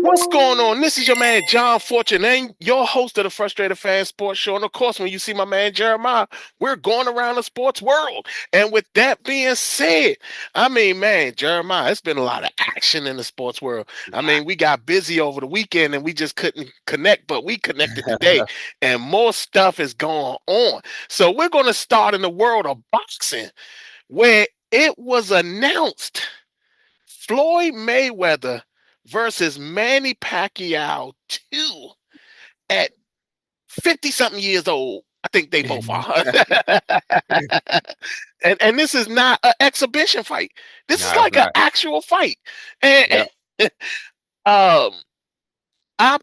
What's going on? This is your man John Fortune and your host of the Frustrated Fan Sports Show. And of course, when you see my man Jeremiah, we're going around the sports world. And with that being said, man, Jeremiah, it's been a lot of action in the sports world. We got busy over the weekend and we just couldn't connect, but we connected today and more stuff is going on. So we're going to start in the world of boxing, where it was announced Floyd Mayweather versus Manny Pacquiao 2 at 50-something years old. I think they both are. and this is not an exhibition fight. This is like an actual fight. And I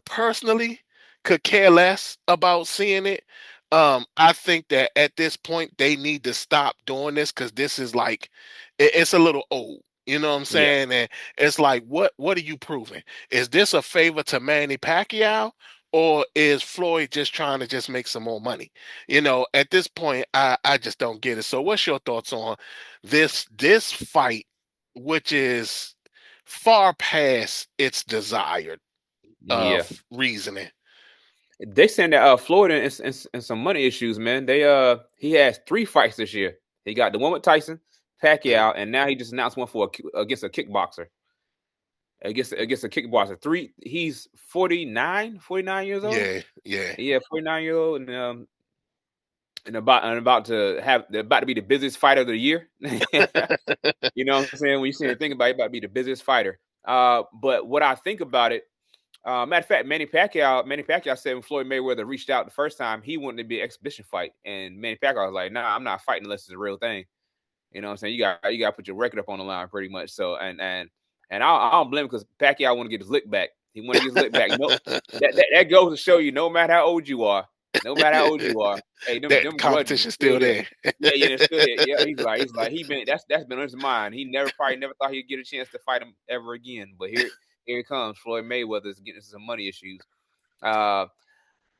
personally could care less about seeing it. I think that at this point they need to stop doing this because this is like it's a little old. You know what I'm saying? Yeah. And it's like, what are you proving? Is this a favor to Manny Pacquiao, or is Floyd just trying to just make some more money? You know, at this point, I just don't get it. So what's your thoughts on this fight, which is far past its desired reasoning? They saying that Floyd and some money issues, man. He has 3 fights this year. He got the one with Tyson, Pacquiao, and now he just announced one against a kickboxer. Against a kickboxer. He's 49 years old. Yeah, 49-year old, and about to be the busiest fighter of the year. You know what I'm saying? When you see think about it, about to be the busiest fighter. But what I think about it, matter of fact, Manny Pacquiao said when Floyd Mayweather reached out the first time, he wanted to be an exhibition fight, and Manny Pacquiao was like, "Nah, I'm not fighting unless it's a real thing." You know what I'm saying? You got to put your record up on the line pretty much. So and I don't blame him because Pacquiao want to get his lick back. He want to get his lick back. That goes to show you, no matter how old you are, hey, them competition's still there. It's still there. Yeah, he's like that's been on his mind. He never thought he'd get a chance to fight him ever again. But here it comes. Floyd Mayweather is getting some money issues.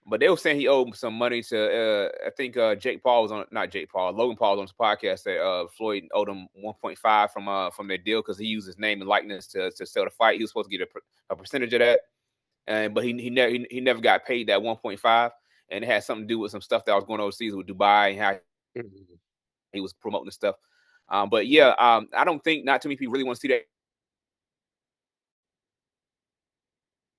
But they were saying he owed some money to, I think Logan Paul was on his podcast that Floyd owed him 1.5 from their deal because he used his name and likeness to sell the fight. He was supposed to get a percentage of that, but he never got paid that 1.5, and it had something to do with some stuff that was going overseas with Dubai and how he was promoting the stuff. I don't think not too many people really want to see that.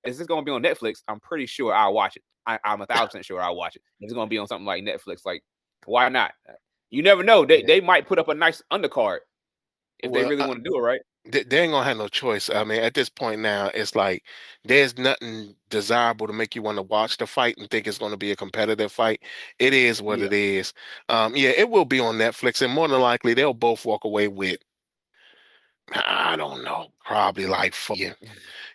Is this going to be on Netflix? I'm pretty sure I'll watch it. I'm 1,000% sure I'll watch it. It's going to be on something like Netflix. Like, why not? You never know. They might put up a nice undercard if they really want to do it, right? They ain't going to have no choice. I mean, at this point now, it's like there's nothing desirable to make you want to watch the fight and think it's going to be a competitive fight. It is what it is. It will be on Netflix, and more than likely, they'll both walk away with, I don't know, probably like 4 years.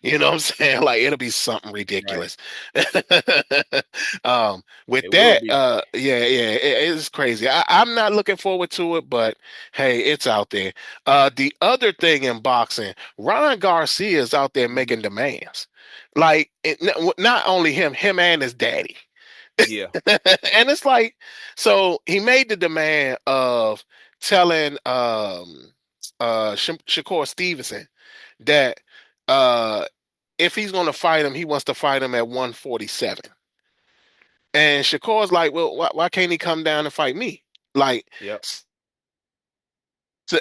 You know what I'm saying? Like, it'll be something ridiculous. Right. It's crazy. I'm not looking forward to it, but hey, it's out there. The other thing in boxing, Ron Garcia is out there making demands. Like, not only him and his daddy. Yeah. And it's like, so he made the demand of telling Shakur Stevenson that if he's going to fight him, he wants to fight him at 147. And Shakur's like, well, why can't he come down and fight me? Like, and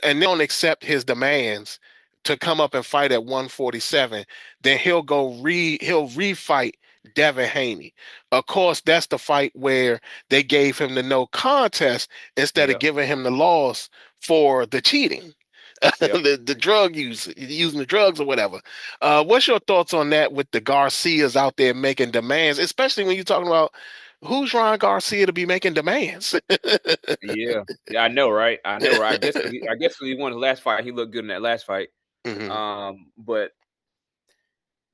they don't accept his demands to come up and fight at 147. Then he'll refight Devin Haney. Of course, that's the fight where they gave him the no contest instead of giving him the loss for the cheating. The drug use, using the drugs or whatever. What's your thoughts on that with the Garcias out there making demands, especially when you're talking about who's Ron Garcia to be making demands? Yeah, I know, right? I guess when he won his last fight, he looked good in that last fight. Mm-hmm. But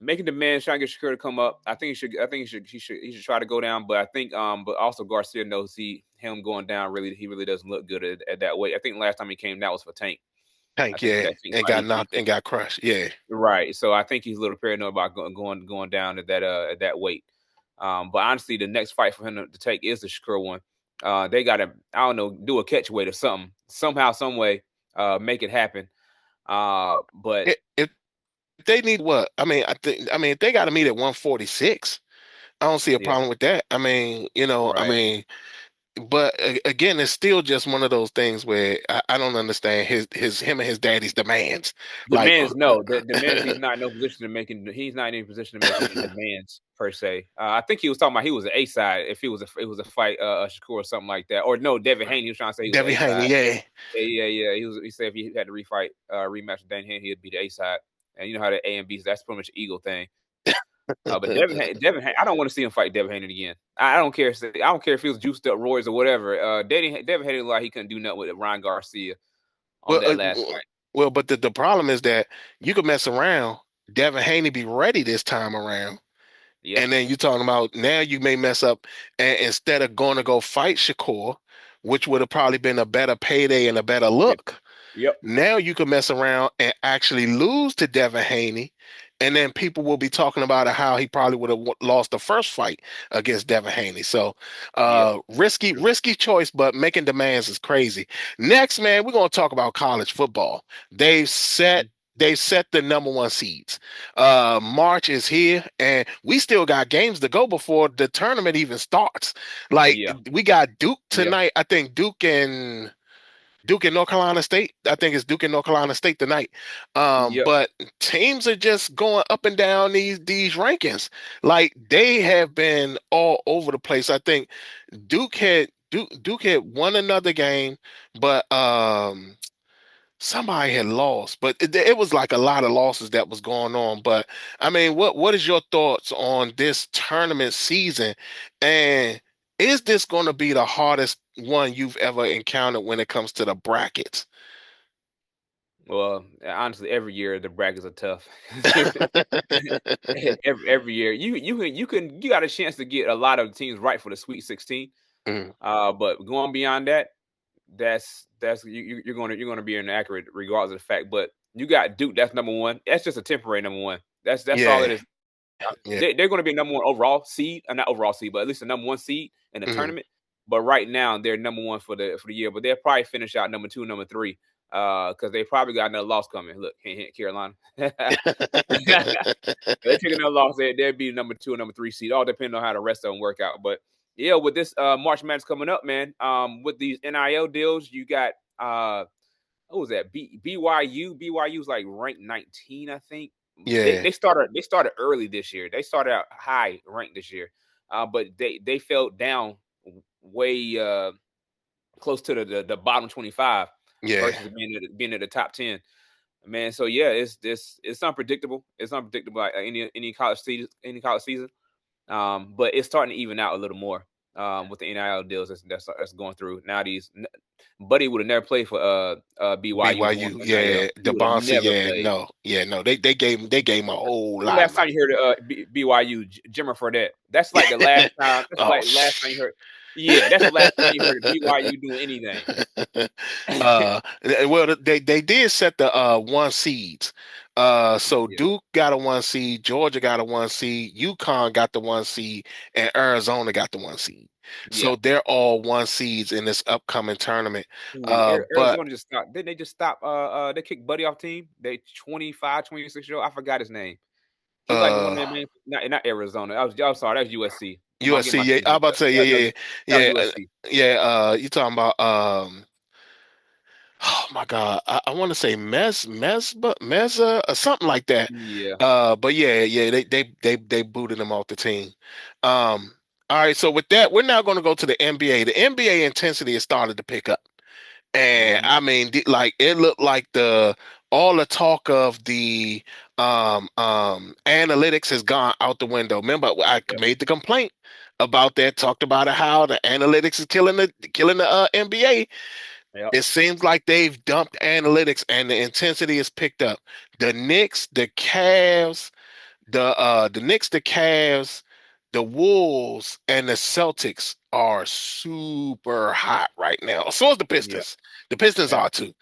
making demands, trying to get Shakur to come up. I think he should. I think he should try to go down. But I think but also Garcia knows him going down he really doesn't look good at that weight. I think last time he came down was for Tank. I Tank, think for yeah, that Tank and fight got knocked and got crushed. Yeah. right. So I think he's a little paranoid about going down at that weight. But honestly, the next fight for him to take is the Shakur one. They got to, I don't know, do a catch weight or something, somehow, some way, make it happen. But If they need what? I mean, if they got to meet at 146, I don't see a yeah, problem with that. I mean, right. but again, it's still just one of those things where I don't understand him and his daddy's demands. Like, Demands no. The demands he's not in no position to making. He's not in any position to make any demands per se. I think he was talking about he was an A side. If it was a fight, Shakur or something like that, or no, Devin Haney. He was trying to say he was an Debbie A Haney, side. yeah. Yeah. He said if he had to rematch with Dan Haney, he'd be the A side. And you know how the A and B, that's pretty much an ego thing. But Devin Haney, I don't want to see him fight Devin Haney again. I don't care. I don't care if he was juiced up Royce or whatever. Devin Haney looked like he couldn't do nothing with Ryan Garcia on Well, that last fight. but the problem is that you could mess around. Devin Haney be ready this time around. Yeah, And then you're talking about now you may mess up, and instead of going to go fight Shakur, which would have probably been a better payday and a better yep, look, yep, now you can mess around and actually lose to Devin Haney, and then people will be talking about how he probably would have lost the first fight against Devin Haney. So, yep. True. risky choice, but making demands is crazy. Next, man, we're gonna talk about college football. They've set. They've set the number one seeds. March is here, and we still got games to go before the tournament even starts. Like Yeah, we got Duke yeah, tonight. I think Duke and North Carolina State. I think it's Duke and North Carolina State tonight. yep. But teams are just going up and down these rankings. Like they have been all over the place. I think Duke had won another game, but somebody had lost. But it was like a lot of losses that was going on. But I mean, what is your thoughts on this tournament season? And is this going to be the hardest one you've ever encountered when it comes to the brackets? Well, honestly, every year the brackets are tough. every year, you got a chance to get a lot of teams right for the Sweet 16. Mm, But going beyond that, you're going to be inaccurate regardless of the fact. But you got Duke, that's number one. That's just a temporary number one. That's all it yeah, is. yeah. They're going to be number one overall seed, not overall seed, but at least the number one seed in the Mm. tournament. But right now they're number one for the year. But they'll probably finish out number two, number three, because they probably got another loss coming. Look, hint, hint, Carolina. They take another loss, they'll be number two and number three seed. All depending on how the rest of them work out. But yeah, with this March Madness coming up, man, with these NIL deals, you got what was that? BYU. BYU's like ranked 19, I think. They Yeah, they started they started early this year. They started out high ranked this year, but they fell down way close to the bottom 25 yeah. versus being at the top 10. Man, so yeah, it's unpredictable. It's unpredictable like any college season, but it's starting to even out a little more with the NIL deals that's going through now. Buddy would have never played for BYU going BYU, to NIL. yeah. He The would have Bonsi, never yeah, played. no, yeah, no. They gave him a whole The lot of last time money. you heard BYU, Jimmer Fredette. That's like the last time. That's Oh, like the last time you heard. Yeah, that's the last time you heard BYU doing anything. well, they did set the one seeds. So Yeah, Duke got a one seed, Georgia got a one seed, UConn got the one seed, and Arizona got the one seed. yeah. So they're all one seeds in this upcoming tournament. Ooh, But Arizona just stopped. Didn't they just stop? They kicked Buddy off team. They 25, 26 year old. I forgot his name. He's like the one uh, that made not Arizona. I'm sorry, that was USC. I'm getting USC, my yeah, teams I'm mixed about up. to say, yeah, That was yeah, USC. yeah. You talking about oh my God, I want to say Meza or something like that. Yeah, But yeah, they booted him off the team. Um, all right, so with that, we're now going to go to the NBA. The NBA intensity has started to pick up, and hmm I mean, like it looked like the all the talk of the analytics has gone out the window. Remember, I yeah, made the complaint about that, talked about how the analytics is killing the NBA. yeah. It seems like they've dumped analytics and the intensity is picked up. The Knicks, the Cavs, the Knicks, the Cavs, the Wolves, and the Celtics are super hot right now. So is the Yeah, Pistons. The Pistons yeah, are too.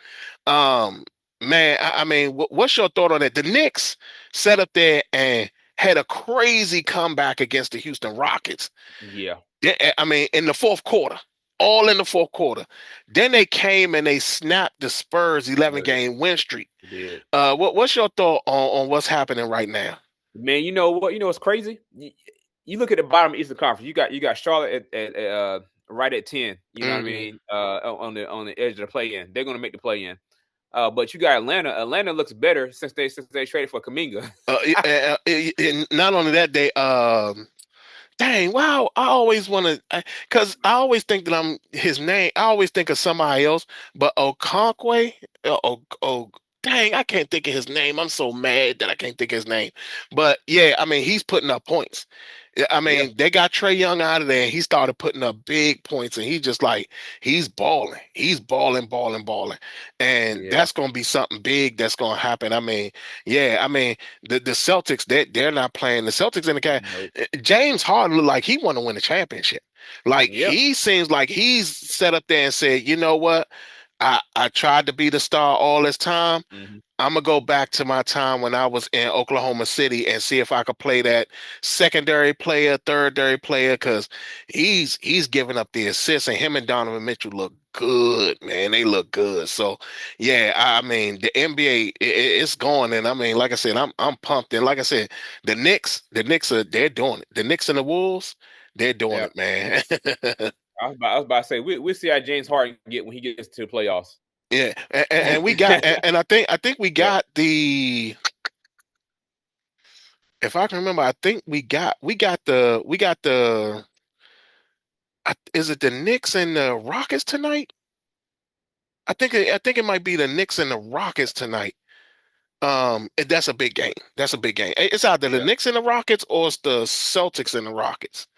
Um, man, I mean, what's your thought on that? The Knicks set up there and had a crazy comeback against the Houston Rockets. yeah. I mean, in the fourth quarter, all in the fourth quarter. Then they came and they snapped the Spurs 11 Very game win streak. did. What's your thought on what's happening right now? Man, you know what? You know what's crazy? You look at the bottom of Eastern Conference. You got Charlotte at right at 10. You know what I Hmm. mean? On the edge of the play in. They're gonna make the play in. But you got Atlanta. Atlanta looks better since they traded for Kaminga. And not only that, they dang, wow, I always want to, because I always think that I'm his name. I always think of somebody else, but Okonkwo, dang, I can't think of his name. I'm so mad that I can't think of his name. But yeah, I mean, he's putting up points. Yeah, I Yeah, mean, they got Trey Young out of there, and he started putting up big points, and he just like he's balling, balling, and yeah. that's gonna be something big that's gonna happen. I mean, yeah, I mean, the Celtics they're not playing. The Celtics in the game. No. James Harden look like he want to win a championship. Like Yeah. he seems like he's set up there and said, you know what? I tried to be the star all this time. Hmm. I'm gonna go back to my time when I was in Oklahoma City and see if I could play that secondary player, thirdary player, because he's giving up the assists, and him and Donovan Mitchell look good, man. They look good. So yeah, I mean the NBA it's going, and I mean, like I said, I'm pumped. And like I said, the Knicks are they're doing it. The Knicks and the Wolves, they're doing Yeah. it, man. I was about to say we'll see how James Harden get when he gets to the playoffs. Yeah, and we got, and I think we Yeah. got the. If I can remember, I think we got the is it the Knicks and the Rockets tonight? I think it might be the Knicks and the Rockets tonight. That's a big game. That's a big game. It's either the Yeah. Knicks and the Rockets or it's the Celtics and the Rockets.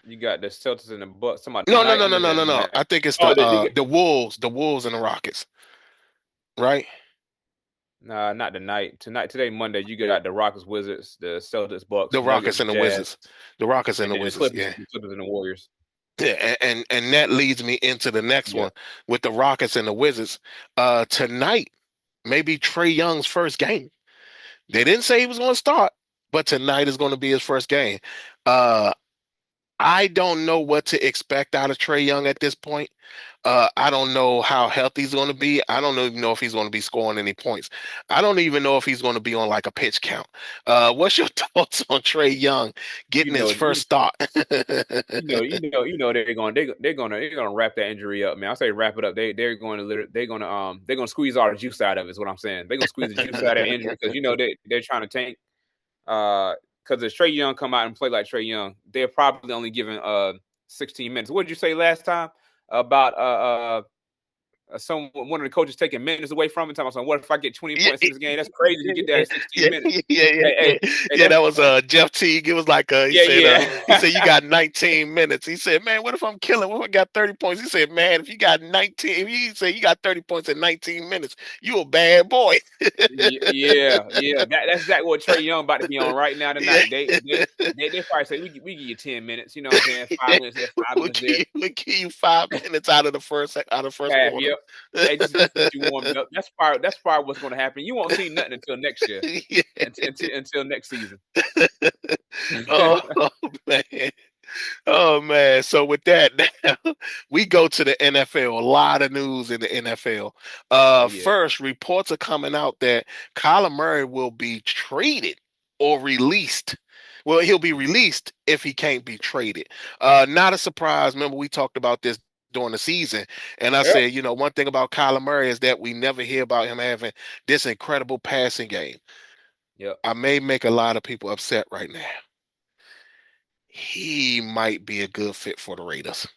You got the Celtics and the Bucks. Somebody No, no, tonight. no, I'm no, looking no, at no, it no. now. I think it's Oh, the Wolves and the Rockets, right? nah, not tonight. Today, Monday, you got the Rockets, Wizards, the Celtics, Bucks, The Rockets Nuggets, and the Jazz, Wizards. The Rockets and and the then the Wizards. Clippers, Yeah. the Clippers and the Warriors. Yeah, and that leads me into the next Yeah. one with the Rockets and the Wizards. Tonight, maybe Trey Young's first game. They didn't say he was going to start, but tonight is going to be his first game. Uh, I don't know what to expect out of Trey Young at this point. I don't know how healthy he's going to be. I don't even know if he's going to be scoring any points. I don't even know if he's going to be on like a pitch count. What's your thoughts on Trey Young You getting his know, first start? they're gonna wrap that injury up, man. I say wrap it up. They're gonna squeeze all the juice out of it. Is what I'm saying. They're gonna squeeze the juice out of that injury because they're trying to tank. Because if Trey Young come out and play like Trey Young, they're probably only given 16 minutes. What did you say last time about one of the coaches taking minutes away from him? Talking about, what if I get 20 Yeah, points in this game? That's crazy. You get that in 16 yeah, minutes. Hey, yeah. hey, Yeah, that's that was Jeff Teague. It was like yeah, he said yeah. you got 19 minutes. He said, man, what if I'm killing? What if I got 30 points? He said, man, if you got 19, if you say you got 30 points in 19 minutes, you a bad boy. Yeah. That's exactly what Trey Young about to be on right now Yeah. tonight. They probably say we give you 10 minutes. You know what I'm saying? 5 minutes there, five we'll minutes there. we'll give you 5 minutes out of the first Half. quarter. Yep. Hey, just get you warmed up. That's probably what's going to happen. You won't see nothing until next year, Yeah. until next season. Oh, man. Oh man. So with that, now we go to the NFL. A lot of news in the NFL. Oh yeah. First, reports are coming out that Kyler Murray will be traded or released. Well, he'll be released if he can't be traded. Not a surprise. Remember, we talked about this during the season, and I Yep. said, one thing about Kyler Murray is that we never hear about him having this incredible passing game. Yep. I may make a lot of people upset right now. He might be a good fit for the Raiders.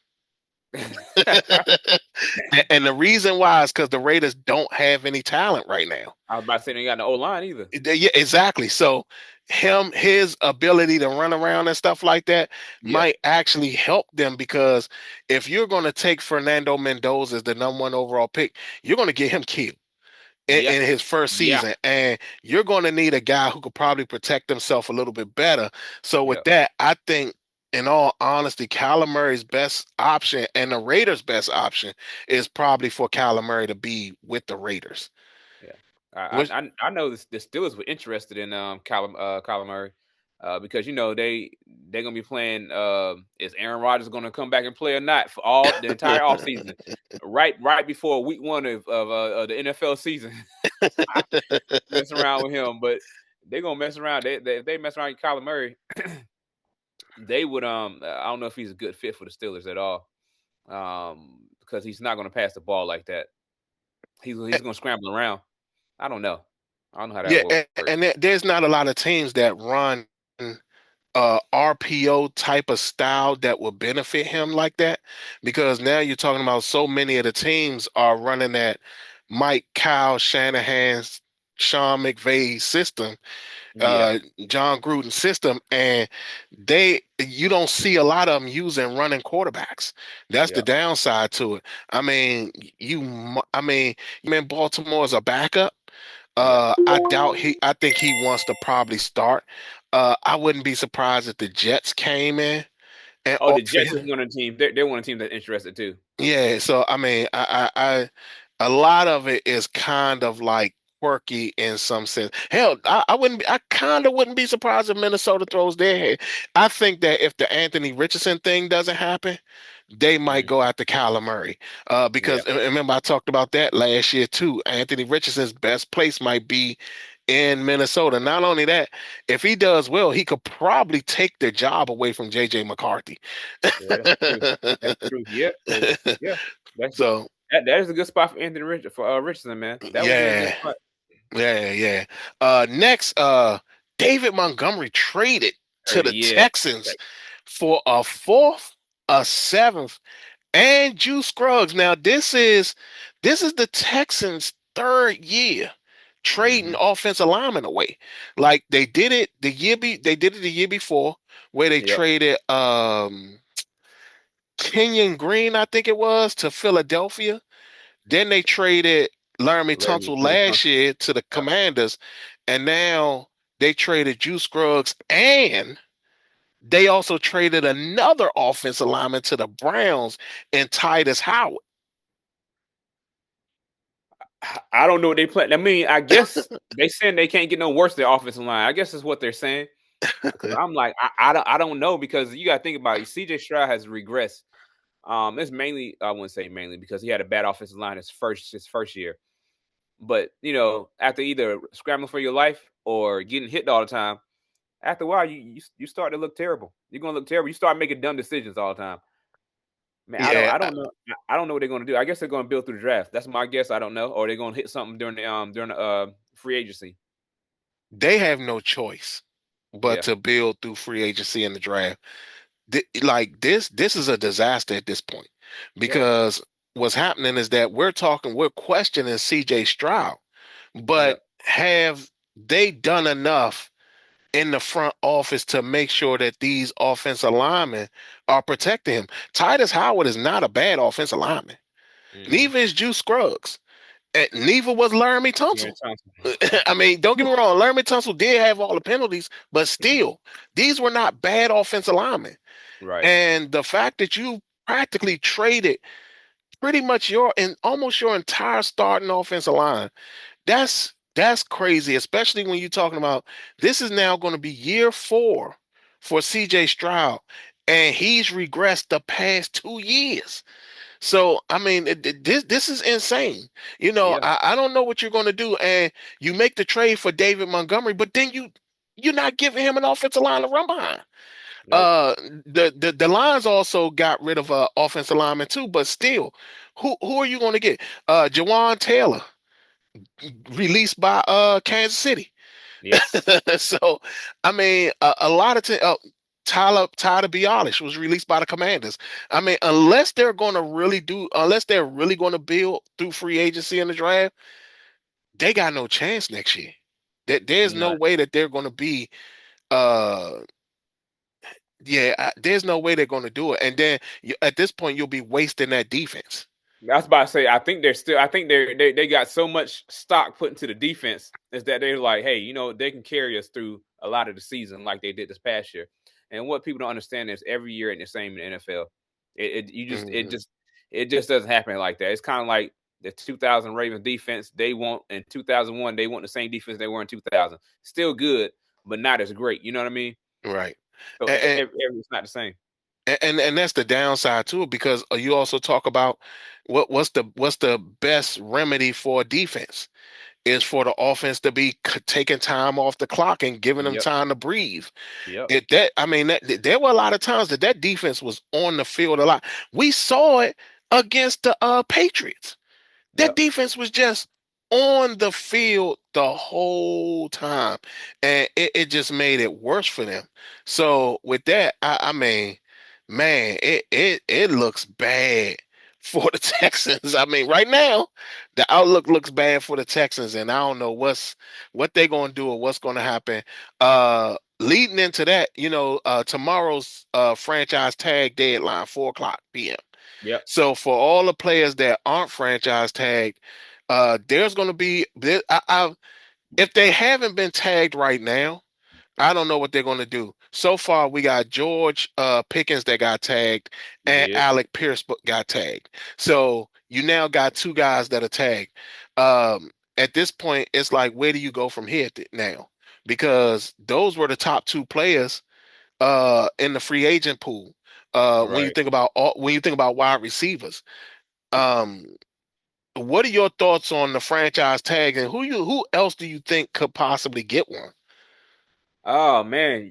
And the reason why is because the Raiders don't have any talent right now. I was about to say they ain't got no O line either. Yeah, exactly. So his ability to run around and stuff like that Yeah. might actually help them because if you're going to take Fernando Mendoza as the number one overall pick, you're going to get him killed. Yeah. in his first Yeah. season, and you're going to need a guy who could probably protect himself a little bit better. So with Yeah. that, I think, in all honesty, Kyler Murray's best option and the Raiders' best option is probably for Kyler Murray to be with the Raiders. Yeah. I Which, I I know the Steelers were interested in Kyler Murray, because they're gonna be playing. Is Aaron Rodgers gonna come back and play or not for all the entire offseason? Right before week one of the NFL season, messing around with him, but they're gonna mess around. If they mess around with Kyler Murray, they would. I don't know if he's a good fit for the Steelers at all. Because he's not gonna pass the ball like that. He's gonna scramble around. I don't know. I don't know how that yeah, works. and there's not a lot of teams that run RPO type of style that will benefit him like that, because now you're talking about so many of the teams are running that Mike Kyle Shanahan's Sean McVay system, Yeah, John Gruden system, and you don't see a lot of them using running quarterbacks. That's the yeah. downside to it. I mean, I mean, you mean Baltimore as a backup? Yeah. I think he wants to probably start. I wouldn't be surprised if the Jets came in and Oh, the offered Jets is him. one of the teams. They're one of the teams that's interested too. Yeah, so I mean, a lot of it is kind of like quirky in some sense. Hell, I kind of wouldn't be surprised if Minnesota throws their head. I think that if the Anthony Richardson thing doesn't happen, they might Mm, go after Kyler Murray. yeah, Because remember I talked about that last year too. Anthony Richardson's best place might be in Minnesota. Not only that, if he does well, he could probably take the job away from JJ McCarthy. yeah, that's true. That's true. Yeah, because yeah, that's So that is a good spot for Anthony Richardson, man. That would be a good yeah, spot. yeah. Next, David Montgomery traded to the Yeah, Texans for a fourth, a seventh, and Juice Scruggs. Now this is the Texans' third year trading mm-hmm. offensive linemen away. Like they did it the year before, where they Yep. traded Kenyon Green, I think it was, to Philadelphia. Then they traded Laramie Tunsil Larry last Tunsil. year to the Yep. Commanders, and now they traded Juice Scruggs, and they also traded another offensive lineman to the Browns and Titus Howard. I don't know what they plan. I mean, I guess they saying they can't get no worse than offensive line. I guess that's what they're saying. Because I'm like, I don't know, because you got to think about it. CJ Stroud has regressed. It's mainly, I wouldn't say mainly, because he had a bad offensive line his first year. But after either scrambling for your life or getting hit all the time, after a while you start to look terrible. You're gonna look terrible. You start making dumb decisions all the time. Man, I don't Yeah, I don't know. I don't know what they're gonna do. I guess they're gonna build through the draft. That's my guess. I don't know. Or they're gonna hit something during the free agency. they have no choice but Yeah. to build through free agency in the draft. Like this is a disaster at this point, Yeah. because what's happening is that we're questioning CJ Stroud, Yeah. but have they done enough in the front office to make sure that these offensive linemen are protecting him? Titus Howard is not a bad offensive lineman. Mm-hmm. Neither is Juice Scruggs. And neither was Laramie Aaron Tunsil. Thompson. I mean, don't get me wrong, Laramie Tunsil did have all the penalties, but still, these were not bad offensive linemen. Right. And the fact that you practically traded pretty much almost your entire starting offensive line, that's crazy, especially when you're talking about this is now going to be year 4 for CJ Stroud, and he's regressed the past 2 years. So I mean, this is insane. Yeah. I don't know what you're going to do, and you make the trade for David Montgomery, but then you're not giving him an offensive line to run behind. Nope. Uh, the Lions also got rid of a offensive lineman too, but still, who are you going to get? Jawan Taylor, released by Kansas City. Yes. So, I mean, a lot of Tyler Bialish was released by the Commanders. I mean, unless they're really going to build through free agency in the draft, they got no chance next year. There's no None. way that they're going to be. Uh, yeah, there's no way they're going to do it. And then at this point, you'll be wasting that defense. I was about to say, I think they're still. I think they got so much stock put into the defense is that they're like, hey, they can carry us through a lot of the season like they did this past year. And what people don't understand is every year ain't the same in the NFL. Mhm. It just doesn't happen like that. It's kind of like the 2000 Ravens defense. They want in 2001. They want the same defense they were in 2000. Still good, but not as great. You know what I mean? Right. So And, it's not the same. and that's the downside to it because you also talk about what's the best remedy for defense is for the offense to be taking time off the clock and giving them Yep. time to breathe. Yep. There were a lot of times that defense was on the field a lot. We saw it against the Patriots. That Yep. defense was just on the field the whole time, and it just made it worse for them. So with that, I mean, man, it looks bad for the Texans. I mean, right now, the outlook looks bad for the Texans, and I don't know what they're gonna do or what's gonna happen. Leading into that, tomorrow's franchise tag deadline, 4 o'clock p.m. Yep. So for all the players that aren't franchise tagged, there's going to be if they haven't been tagged right now, I don't know what they're going to do. So far, we got George Pickens that got tagged, You and did. Alec Pierce got tagged. So you now got two guys that are tagged. At this point, it's like, where do you go from here now? Because those were the top two players in the free agent pool. When you Right. think about wide receivers, um, what are your thoughts on the franchise tag and who else do you think could possibly get one? Oh man,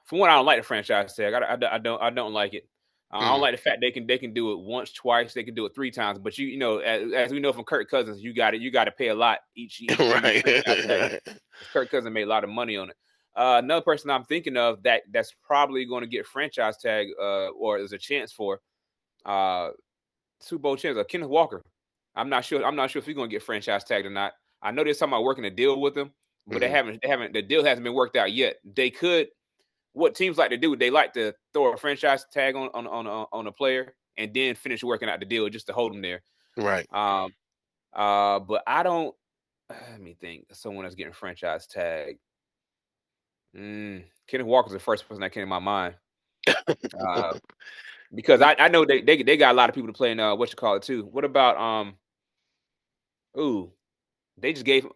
from what I don't like the franchise tag. I don't like it. I don't Mm, like the fact they can do it once, twice. They can do it 3 times. But as we know from Kirk Cousins, you got to pay a lot each time you franchise tag him. right. 'Cause Kirk Cousins made a lot of money on it. Another person I'm thinking of that's probably going to get franchise tag or there's a chance for uh Super Bowl chance, Kenneth Walker. I'm not sure if he's going to get franchise tagged or not. I know they're talking about working a deal with him, but they Mm, haven't. They haven't. The deal hasn't been worked out yet. They could. What teams like to do? They like to throw a franchise tag on a player and then finish working out the deal just to hold them there. right. Um. But I don't. Let me think. Someone that's getting franchise tag. Kenneth Walker's the first person that came to my mind. Uh, because I know they got a lot of people to play in what you call it too. What about Ooh, they just gave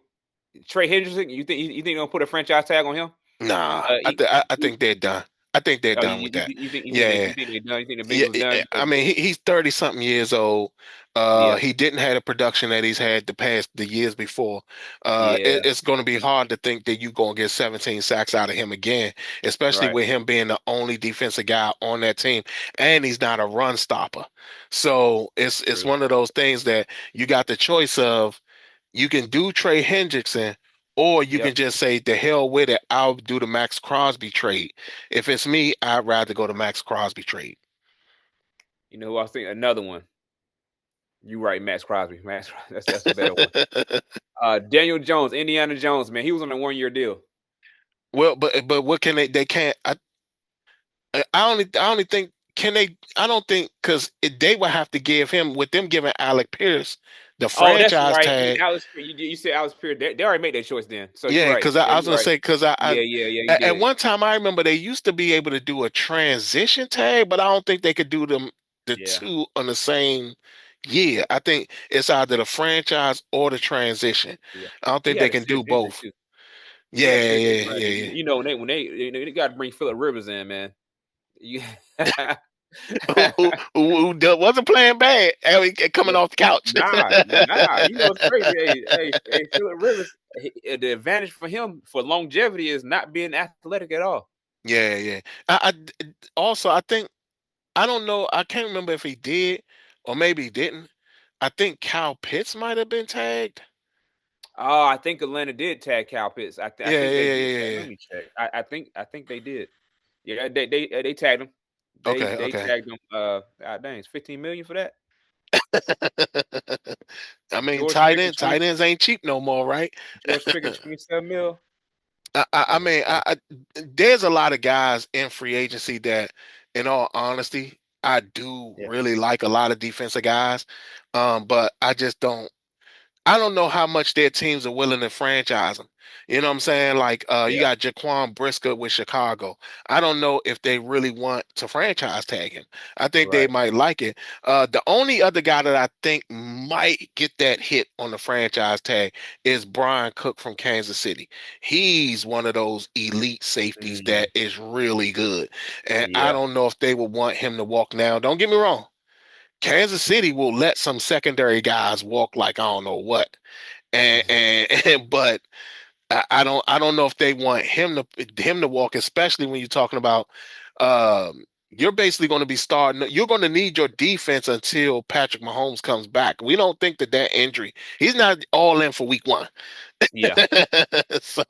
Trey Hendrickson. You think they're gonna put a franchise tag on him? Nah, I, He, th- I he think they're done. I think they're oh, done with that. you think Yeah, they're done? You think the yeah. Bengals done? I Because mean, he's 30 something years old. yeah, He didn't have the production that he's had the years before. yeah, It's going to be hard to think that you're going to get 17 sacks out of him again, especially right, with him being the only defensive guy on that team, and he's not a run stopper. So it's true. one of those things that you got the choice of. You can do Trey Hendrickson, or you Yep. can just say the hell with it. I'll do the Max Crosby trade. If it's me, I'd rather go to Max Crosby trade. You know who I was thinking? Another one. You right, Max Crosby. That's a better one. Daniel Jones, Indiana Jones, man, he was on a 1 year deal. Well, but what can they? They can't. I only think can they? I don't think because they would have to give him with them giving Alec Pierce the Oh, that's franchise right. tag. You said Alex Pierce. They already made that choice then. So you're Yeah, right. because I Yeah, was you're gonna right. say because Yeah, yeah, yeah. You at did. one time I remember they used to be able to do a transition tag, but I don't think they could do them the Yeah, two on the same year. I think it's either the franchise or the transition. yeah. I don't He think had they a can serious do injury both. too. He had a Yeah, serious yeah, injury last yeah, year. yeah. When they got to bring Phillip Rivers in, man. You, Wasn't playing bad. Coming yeah. off the couch. Nah. It's crazy. Hey, Phillip Rivers. The advantage for him for longevity is not being athletic at all. Yeah, yeah. Also I think I don't know. I can't remember if he did or maybe he didn't. I think Kyle Pitts might have been tagged. Oh, I think Atlanta did tag Cal Pitts. I Yeah, think yeah, they yeah, did. yeah, Let yeah. me check. I think they did. Yeah, they tagged him. They Okay, they okay. tagged him. God dang, it's 15 million for that. I mean, George tight Pickens end, 20. tight ends ain't cheap no more, right? George Pickens 27 mil. I Oh, mean, God. there's a lot of guys in free agency that, in all honesty, I do Yeah. really like a lot of defensive guys, but I don't know how much their teams are willing to franchise him. You know what I'm saying? Like, you Yeah. got Jaquan Brisker with Chicago. I don't know if they really want to franchise tag him. I think they Right. might like it. The only other guy that I think might get that hit on the franchise tag is Brian Cook from Kansas City. He's one of those elite safeties Mm, that is really good. And I yeah. don't know if they would want him to walk now. Don't get me wrong. Kansas City will let some secondary guys walk like I don't know what and but I don't know if they want him to walk, especially when you're talking about you're basically going to be starting. You're going to need your defense until Patrick Mahomes comes back. We don't think that injury. He's not all in for week 1. Yeah. So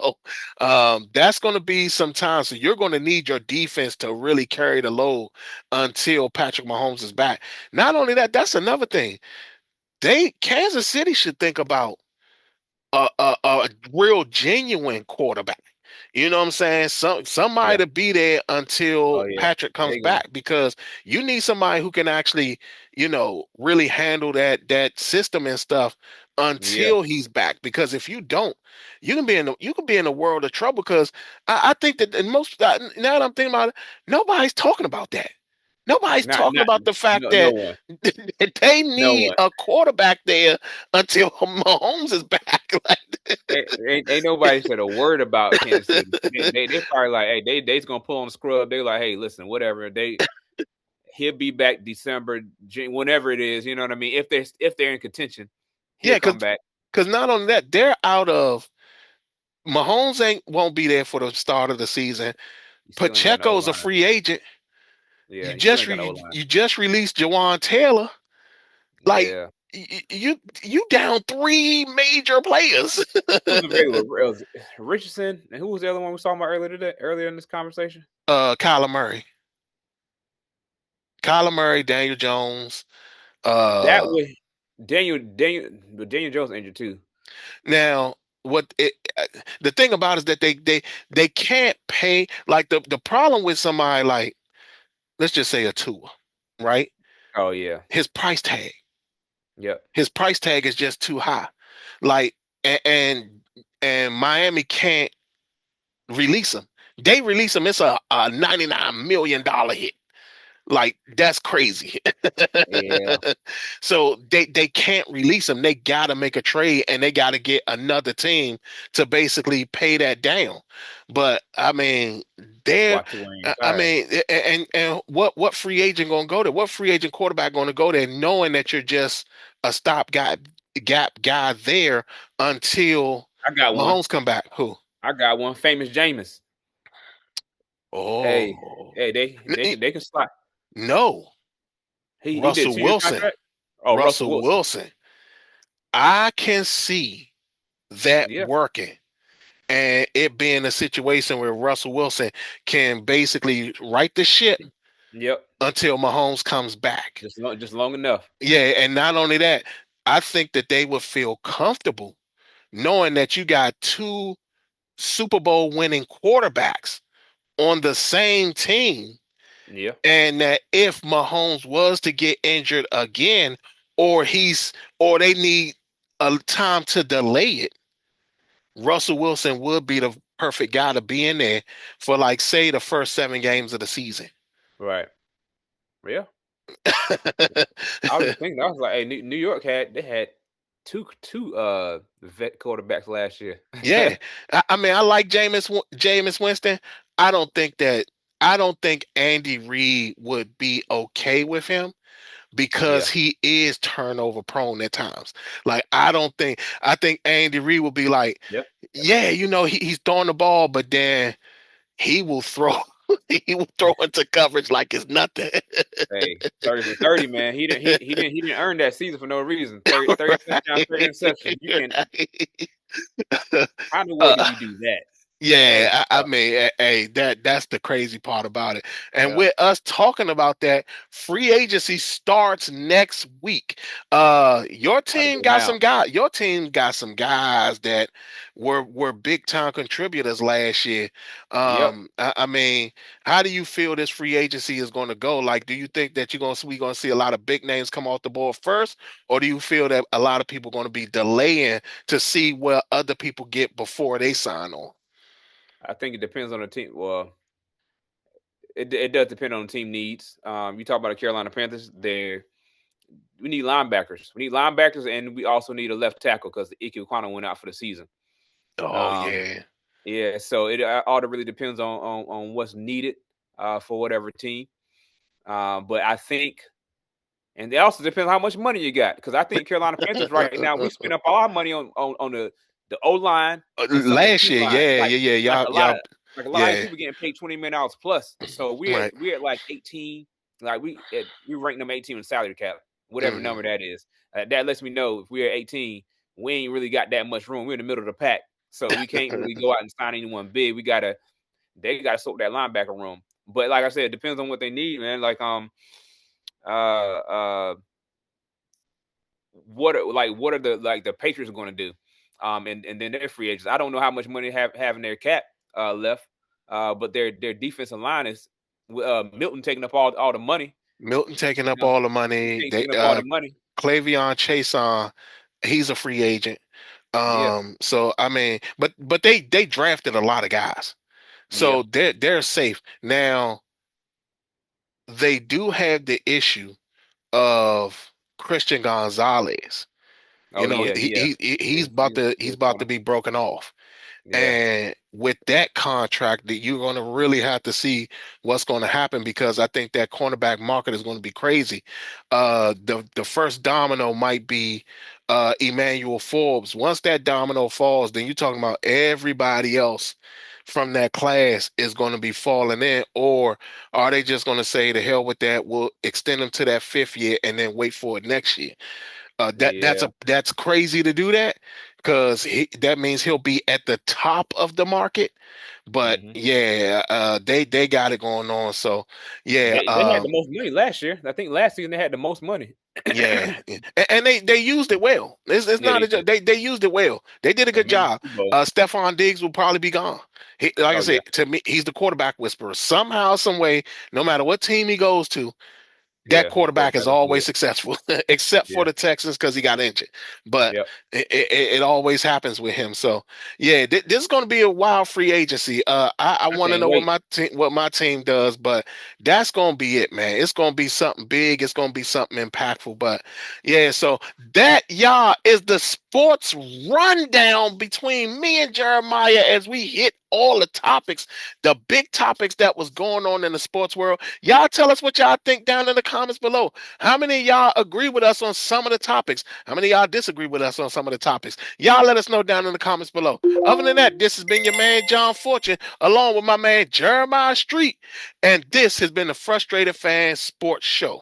that's going to be some time. So you're going to need your defense to really carry the load until Patrick Mahomes is back. Not only that, that's another thing. Kansas City should think about a real genuine quarterback. You know what I'm saying? Somebody Yeah. to be there Oh until yeah. Patrick comes They gonna. back because you need somebody who can actually, really handle that system and stuff Yeah. until he's back. Because if you don't, you can be in a world of trouble. Because I think that in most now that I'm thinking about it, nobody's talking about that. Nobody's Not talking not about the fact no that one. they No need one. a quarterback there until Mahomes is back. Ain't nobody said a word about Kansas City. They probably like, hey, they's gonna pull on the scrub. They like, hey, listen, whatever. He'll be back December, whenever it is. You know what I mean? If they're in contention, Yeah, he'll come back. because not only that, they're out of Mahomes ain't won't be there for the start of the season. He still ain't got no O Pacheco's a line. free agent. Yeah, he still ain't got no O line. You just released Jawan Taylor. Like Yeah. you down three major players. Who's available? It was Richardson, and who was the other one we saw about earlier in this conversation? Kyler Murray. Kyler Murray, Daniel Jones. That Uh was Daniel Jones injured too. Now what it, the thing about is that they can't pay like the problem with somebody like let's just say a Tua, right? Oh yeah. His price tag. Yep. His price tag is just too high. Like and Miami can't release him. They release him, it's a $99 million hit. Like that's crazy. Yeah. So they can't release him. They gotta make a trade and they gotta get another team to basically pay that down. But I mean, they're Watch Tua ain't I retired. mean, and what free agent gonna go there? What free agent quarterback gonna go there knowing that you're just a stop gap guy there until I got one. Mahomes come back? Who? I got one. Famous Jameis. Hey, Oh, hey, they can slide. no, He did a Russell 2 year Wilson. contract. Oh, Russell Russell Wilson. Wilson. I can see that Yeah. working and it being a situation where Russell Wilson can basically right the ship Yep. until Mahomes comes back. Just long enough. Yeah, and not only that, I think that they would feel comfortable knowing that you got two Super Bowl winning quarterbacks on the same team, Yeah. and that if Mahomes was to get injured again, or or they need a time to delay it, Russell Wilson would be the perfect guy to be in there for like say the first 7 games of the season. Right. Yeah. I was just thinking. I was like, hey, New York had two vet quarterbacks last year. Yeah, I mean, I like Jameis Winston. I don't think that I don't think Andy Reid would be okay with him because Yeah. he is turnover prone at times. Like I think Andy Reid will be like, Yeah. yeah, he's throwing the ball, but then he will throw he will throw into coverage like it's nothing. Hey, 30 for 30, man. He didn't earn that season for no reason. 30 touchdowns, 30 interceptions. You can Right. How in the world do Uh, you do that? Hey, Yeah, I mean, hey, that's the crazy part about it. And yeah, with us talking about that, free agency starts next week. Your about to team go got now. some guys. Your team got some guys that were big time contributors last year. Yep. I mean, how do you feel this free agency is going to go? Like, do you think that we going to see a lot of big names come off the board first, or do you feel that a lot of people going to be delaying to see where other people get before they sign on? I think it depends on the team. Well, it does depend on the team needs. You talk about the Carolina Panthers. We need linebackers. We need linebackers, and we also need a left tackle because Ike Kwano went out for the season. Oh Um, yeah. yeah, so it all really depends on what's needed for whatever team. But I think, and it also depends how much money you got. Because I think Carolina Panthers right now we spend up all our money on the O line and some of the Last D year, line. yeah, yeah, yeah. Like Y'all, a lot of y'all, these yeah. people getting paid $20 million plus. So Right. we're at like 18. Like we rank them 18 in salary cap, whatever Hmm. number that is. That lets me know if we're at 18, we ain't really got that much room. We're in the middle of the pack, so we can't really go out and sign anyone big. They gotta soak that linebacker room. But like I said, it depends on what they need, man. Like uh uh what are the Patriots going to do? And then their free agents. I don't know how much money they have in their cap left. But their defensive line is Milton taking up all the money. Milton taking You up know, all the he money. They taking up all the money. Clavion Chason, he's a free agent. Yeah, So I mean, but they drafted a lot of guys. yeah. So they're safe. Now they do have the issue of Christian Gonzalez. You Oh know, yeah, yeah. he's He's he's still about to corner. be broken off. Yeah, And with that contract, that you're going to really have to see what's going to happen because I think that cornerback market is going to be crazy. The first domino might be Emmanuel Forbes. Once that domino falls, then you're talking about everybody else from that class is going to be falling in, or are they just going to say to hell with that? We'll extend them to that fifth year and then wait for it next year. yeah. That's crazy to do that because that means he'll be at the top of the market. But Hmm. yeah, they got it going on. So yeah, They had the most money last year. I think last season they had the most money. yeah, Yeah, and they used it well. It's not they a did. they used it well. They did a They good made the job. Super Bowl. Stephon Diggs will probably be gone. Like I Oh yeah, said, to me, he's the quarterback whisperer. Somehow, some way, no matter what team he goes to, that yeah. The quarterback is quarterback is always good. successful, except for Yeah, the Texans because he got injured. But yep. it always happens with him. So yeah, this is going to be a wild free agency. I I want to can't know wait. what my team does, but that's going to be it, man. It's going to be something big. It's going to be something impactful. But yeah, so that y'all is the sports rundown between me and Jeremiah as we hit all the topics, the big topics that was going on in the sports world. Y'all tell us what y'all think down in the comments below. How many of y'all agree with us on some of the topics? How many of y'all disagree with us on some of the topics? Y'all let us know down in the comments below. Other than that, this has been your man John Fortune, along with my man Jeremiah Street, and this has been the Frustrated Fan Sports Show.